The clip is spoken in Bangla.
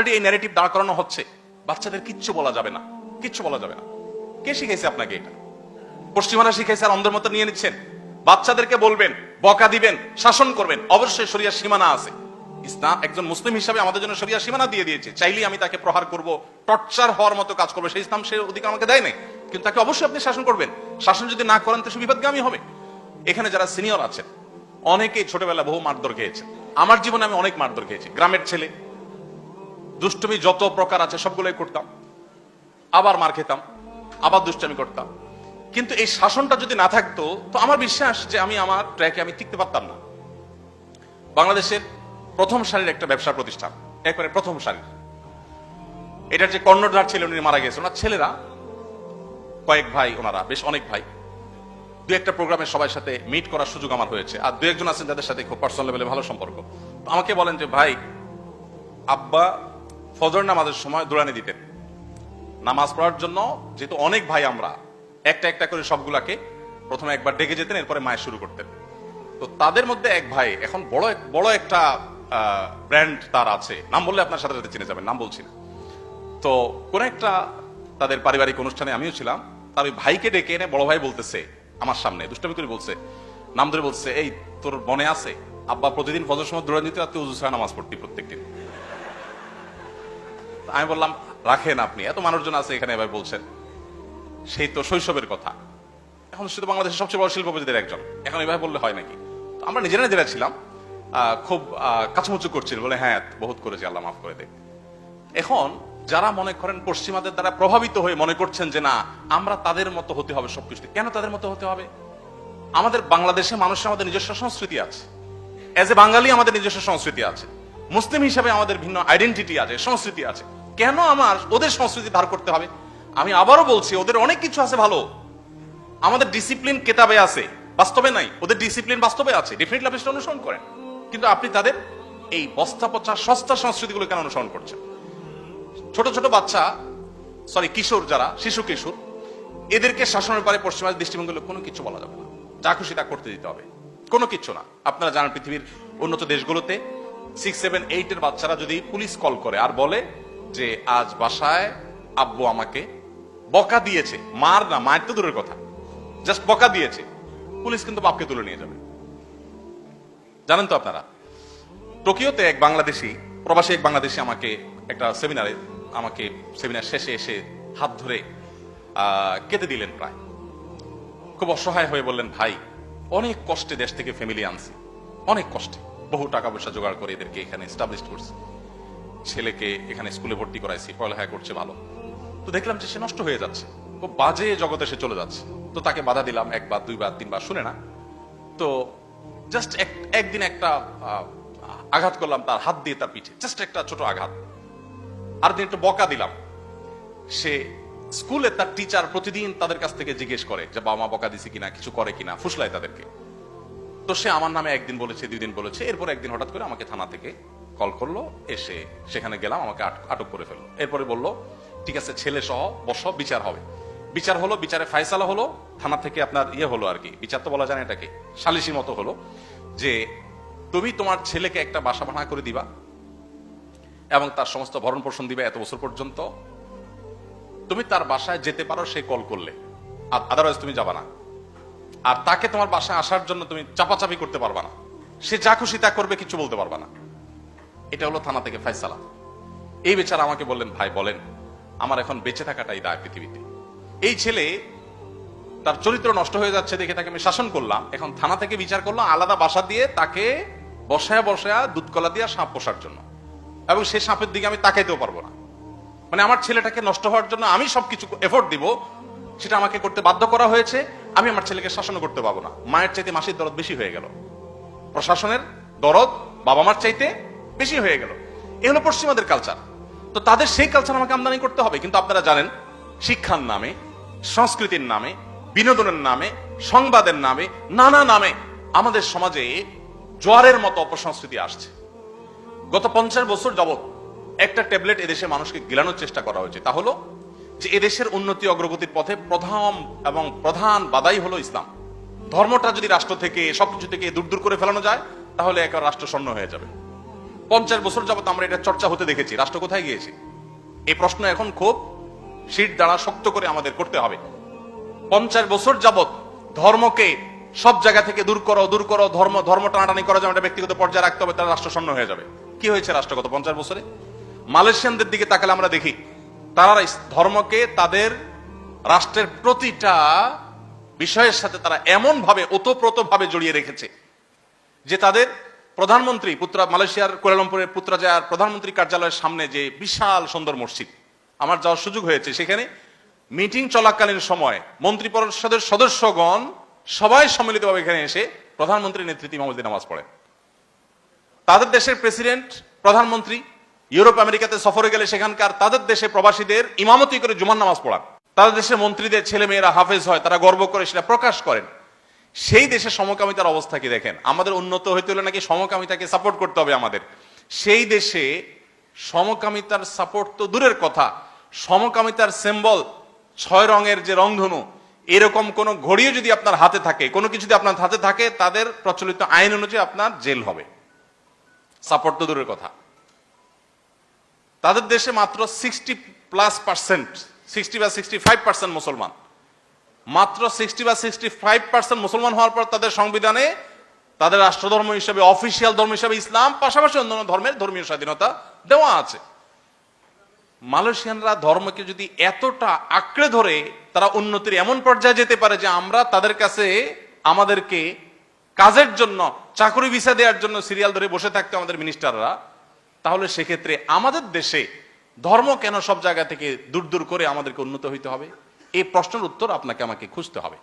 অলরেডি এই ন্যারেটিভ দাঁড় করানো হচ্ছে, বাচ্চাদের কিচ্ছু বলা যাবে না, কিচ্ছু বলা যাবে না। কে শিখাইছে আপনাকে এটা? পশ্চিমারা শিখাইছে আর অন্ধের মতো নিয়ে নিচ্ছেন। বাচ্চাদেরকে বলবেন, বকা দিবেন, শাসন করবেন, অবশ্যই শরিয়ার সীমানা আছে। ইসলাম একজন মুসলিম হিসাবে আমাদের জন্য শরিয়ার সীমানা দিয়ে দিয়েছে। চাইলেই আমি তাকে প্রহার করব, টর্চার হওয়ার মতো কাজ করবো, সেই ইসলাম সে অধিকার আমাকে দেয় নাই। কিন্তু তাকে অবশ্যই আপনি শাসন করবেন। শাসন যদি না করেন তো সে বিপদগামী হবে। এখানে যারা সিনিয়র আছেন অনেকেই ছোটবেলা বহু মারধর খেয়েছে। আমার জীবনে আমি অনেক মারধর খেয়েছি। গ্রামের ছেলে, দুষ্টুমি যত প্রকার আছে সবগুলোই করতাম, আবার মার খেতাম, আবার দুষ্টামি করতাম। কিন্তু এই শাসনটা যদি না থাকতো তো আমার বিশ্বাস যে আমি আমার ট্র্যাকে আমি টিকতে পারতাম না। বাংলাদেশের প্রথম সারির একটা ব্যবসা প্রতিষ্ঠান, একবারে প্রথম সারির, এটার যে কর্ণধার ছিল উনি মারা গেছে। ওনার ছেলেরা কয়েক ভাই, ওনারা বেশ অনেক ভাই। দু একটা প্রোগ্রামে সবার সাথে মিট করার সুযোগ আমার হয়েছে। আর দু একজন আছেন যাদের সাথে খুব পার্সোনাল লেভেলে ভালো সম্পর্ক। আমাকে বলেন যে ভাই, আব্বা ফজর নামাজের সময় দৌড়ানি দিতেন নামাজ পড়ার জন্য, যেহেতু অনেক ভাই আমরা, একটা একটা করে সবগুলাকে প্রথমে একবার ডেকে যেতেন, এরপরে মায়ের শুরু করতেন। তো তাদের মধ্যে এক ভাই এখন বড় একটা ব্র্যান্ড তার আছে, নাম বললে আপনার সাথে সাথে চিনে যাবেন, নাম বলছি না। তো কোন একটা তাদের পারিবারিক অনুষ্ঠানে আমিও ছিলাম। তার ওই ভাইকে ডেকে এনে বড় ভাই বলতেছে আমার সামনে, দুষ্টামি করে বলছে, নাম ধরে বলছে, এই তোর মনে আছে আব্বা প্রতিদিন ফজর সময় দৌড়ান দিতে, আর তুই ওযু ছাড়া নামাজ পড়তি প্রত্যেকদিন। আমি বললাম, রাখেন আপনি, এত মানুষজন আছে এখানে এবার বলছেন, সেই তো শৈশবের কথা। এখন সে তো বাংলাদেশের সবচেয়ে বড় শিল্পপতিদের একজন, এখন এভাবে বললে হয় নাকি? তো আমরা নিজেরা নিজেরা ছিলাম, খুব কাছামুচু করছিল, বলে হ্যাঁ বহুত করেছি, আল্লাহ মাফ করে দেখ। এখন যারা মনে করেন পশ্চিমাদের দ্বারা প্রভাবিত হয়ে মনে করছেন যে না আমরা তাদের মতো হতে হবে সবকিছু, কেন তাদের মতো হতে হবে? আমাদের বাংলাদেশে মানুষের আমাদের নিজস্ব সংস্কৃতি আছে, এজ এ বাঙালি আমাদের নিজস্ব সংস্কৃতি আছে, মুসলিম হিসাবে আমাদের ভিন্ন আইডেন্টিটি আছে, সংস্কৃতি আছে। কেন আমার ওদের সংস্কৃতি ধার করতে হবে? আমি আবারও বলছি, ওদের অনেক কিছু আছে ভালো। আমাদের ডিসিপ্লিন কেতাবে আছে, বাস্তবে নাই। ওদের ডিসিপ্লিন বাস্তবে আছে, ডেফিনেটলি আপনি সেটা অনুসরণ করেন। কিন্তু আপনি তাদের এই বস্তা পচা সস্তা সংস্কৃতিগুলো কেন অনুসরণ করছেন? ছোট ছোট বাচ্চা, কিশোর, যারা শিশু কিশোর, এদেরকে শাসনের পারে পশ্চিমাদের দৃষ্টিভঙ্গি কোনো কিছু বলা যাবে না, যা খুশি তা করতে দিতে হবে, কোনো কিছু না। আপনারা জানেন পৃথিবীর উন্নত দেশগুলোতে 6, 7, 8 এর বাচ্চারা যদি পুলিশ কল করে আর বলে যে আজ বাসায় আব্বু আমাকে বকা দিয়েছে, মার না, মায়ের তো দূরের কথা, জাস্ট বকা দিয়েছে, পুলিশ কিন্তু বাপকে তুলে নিয়ে যাবে। জানেন তো আপনারা, টোকিওতে এক বাংলাদেশি, প্রবাসী এক বাংলাদেশি আমাকে একটা সেমিনার শেষে এসে হাত ধরে কেঁদে দিলেন প্রায়। খুব অসহায় হয়ে বললেন, ভাই অনেক কষ্টে দেশ থেকে ফ্যামিলি আনছি, অনেক কষ্টে, বহু টাকা পয়সা জোগাড় করে এদেরকে এখানে এস্টাবলিশ করছি, ছেলেকে এখানে স্কুলে ভর্তি করাইছি, পড়ালেখা করছে ভালো। তো দেখলাম যে সে নষ্ট হয়ে যাচ্ছে, খুব বাজে জগতে সে চলে যাচ্ছে। তো তাকে বাধা দিলাম, একবার, দুইবার, তিনবার, শুনে না। তো জাস্ট একদিন একটা আঘাত করলাম তার হাত দিয়ে, তার পিঠে জাস্ট একটা ছোট আঘাত। আর দিন একটু বকা দিলাম। সে স্কুলে তার টিচার প্রতিদিন তাদের কাছ থেকে জিজ্ঞেস করে যে বাবা মা বকা দিছে কিনা, কিছু করে কিনা, ফুসলায় তাদেরকে। তো সে আমার নামে একদিন বলেছে, 2 দিন বলেছে, এরপর একদিন হঠাৎ করে আমাকে থানা থেকে কল করলো, এসে সেখানে গেলাম, আমাকে আটক করে ফেললো। এরপরে বললো ঠিক আছে ছেলে সহ বসো, বিচার হবে। বিচার হলো, বিচারে ফায়সালা হলো, থানা থেকে আপনার হলো আর কি, বিচার তো বলা যায় না এটাকে, সালিসি মতো হলো যে তুমি তোমার ছেলেকে একটা বাসা ভাড়া করে দিবা এবং তার সমস্ত ভরণ পোষণ দিবে এত বছর পর্যন্ত। তুমি তার বাসায় যেতে পারো সে কল করলে, আর আদারওয়াইজ তুমি যাবা না। আর তাকে তোমার বাসায় আসার জন্য তুমি চাপাচাপি করতে পারবা না, সে যা খুশি তা করবে, কিছু বলতে পারবা না। এটা হলো থানা থেকে ফায়সালা। এই বেচারা আমাকে বললেন, ভাই বলেন আমার এখন বেঁচে থাকাটাই দায় পৃথিবীতে। এই ছেলে তার চরিত্র নষ্ট হয়ে যাচ্ছে দেখে তাকে আমি শাসন করলাম, এখন থানা থেকে বিচার করলাম আলাদা বাসা দিয়ে তাকে বসায়া দুধ কলা দিয়ে সাপ পোষার জন্য, এবং সে সাপের দিকে আমি তাকাইতেও পারবো না। মানে আমার ছেলেটাকে নষ্ট হওয়ার জন্য আমি সবকিছু এফোর্ট দিব, সেটা আমাকে করতে বাধ্য করা হয়েছে। আমি আমার ছেলেকে শাসন করতে পারবো না। মায়ের চাইতে মাসির দরদ বেশি হয়ে গেল, প্রশাসনের দরদ বাবা মার চাইতে বেশি হয়ে গেল। এ হলো পশ্চিমাদের কালচার। তো তাদের সেই কালচার আমাকে আমদানি করতে হবে। কিন্তু আপনারা জানেন শিক্ষার নামে, সংস্কৃতির নামে, বিনোদনের নামে, সংবাদের নামে, নানা নামে আমাদের সমাজে জোয়ারের মতো অপসংস্কৃতি আসছে। গত 50 বছর যাবত একটা ট্যাবলেট এদেশে মানুষকে গিলানোর চেষ্টা করা হয়েছে, তা হলো যে এদেশের উন্নতি অগ্রগতির পথে প্রধান বাধাই হলো ইসলাম। ধর্মটা যদি রাষ্ট্র থেকে সবকিছু থেকে দূর দূর করে ফেলানো যায় তাহলে একটা রাষ্ট্র শূন্য হয়ে যাবে। 50 বছর যাবত আমরা এটা চর্চা হতে দেখেছি, রাষ্ট্র কোথায় গিয়েছে? এই প্রশ্ন এখন খুব শীত দ্বারা শক্ত করে আমাদের করতে হবে। 50 বছর যাবত ধর্মকে সব জায়গা থেকে দূর করো, ধর্ম টানাটানি করা যাবে, ব্যক্তিগত পর্যায়ে রাখতে হবে, তারা রাষ্ট্র শূন্য হয়ে যাবে। কি হয়েছে রাষ্ট্র গত 50 বছরে? মালয়েশিয়ানদের দিকে তাকালে আমরা দেখি তারা ধর্মকে তাদের রাষ্ট্রের প্রতিটা বিষয়ের সাথে তারা এমন ভাবে ওতপ্রোত ভাবে জড়িয়ে রেখেছে যে তাদের প্রধানমন্ত্রী মালয়েশিয়ার কুয়ালালামপুরের পুত্রাজায়ার প্রধানমন্ত্রী কার্যালয়ের সামনে যে বিশাল সুন্দর মসজিদ, আমার যাওয়ার সুযোগ হয়েছে, সেখানে মিটিং চলাকালীন সময় মন্ত্রী পরিষদের সদস্যগণ সবাই সম্মিলিতভাবে এখানে এসে প্রধানমন্ত্রীর নেতৃত্বে ইমামতি নামাজ পড়েন। তাদের দেশের প্রেসিডেন্ট, প্রধানমন্ত্রী ইউরোপ আমেরিকাতে সফরে গেলে সেখানকার তাদের দেশে প্রবাসীদের ইমামতি করে জুমার নামাজ পড়ান। তাদের দেশের মন্ত্রীদের ছেলে মেয়েরা হাফেজ হয়, তারা গর্ব করে সেটা প্রকাশ করেন। সেই দেশে সমকামিতার অবস্থা কি দেখেন। আমাদের উন্নত হইতে হলে নাকি সমকামিতাকে সাপোর্ট করতে হবে আমাদের। সেই দেশে সমকামিতার সাপোর্ট তো দূরের কথা, সমকামিতার সিম্বল 6 রঙের যে রংধনু, এরকম কোন ঘড়িও যদি আপনার হাতে থাকে, কোনো কিছু যদি আপনার হাতে থাকে, তাদের প্রচলিত আইন অনুযায়ী আপনার জেল হবে। সাপোর্ট তো দূরের কথা। তাদের দেশে মাত্র 60 বা 65% মুসলমান, মাত্র 60 বা 65% মুসলমান হওয়ার পর তাদের সংবিধানে তাদের রাষ্ট্রধর্ম হিসেবে, অফিসিয়াল ধর্ম হিসেবে ইসলাম, পাশাপাশি অন্যান্য ধর্মের ধর্মীয় স্বাধীনতা দেওয়া আছে। মালয়েশিয়ানরা ধর্মকে যদি এতটা আঁকড়ে ধরে তারা উন্নতির এমন পর্যায়ে যেতে পারে যে আমরা তাদের কাছে আমাদেরকে কাজের জন্য, চাকরি ভিসা দেওয়ার জন্য সিরিয়াল ধরে বসে থাকতে আমাদের মিনিস্টাররা, তাহলে সেক্ষেত্রে আমাদের দেশে ধর্ম কেন সব জায়গা থেকে দূর দূর করে আমাদেরকে উন্নত হইতে হবে? এই প্রশ্নের উত্তর আপনাকে আমাকে খুঁজতে হবে।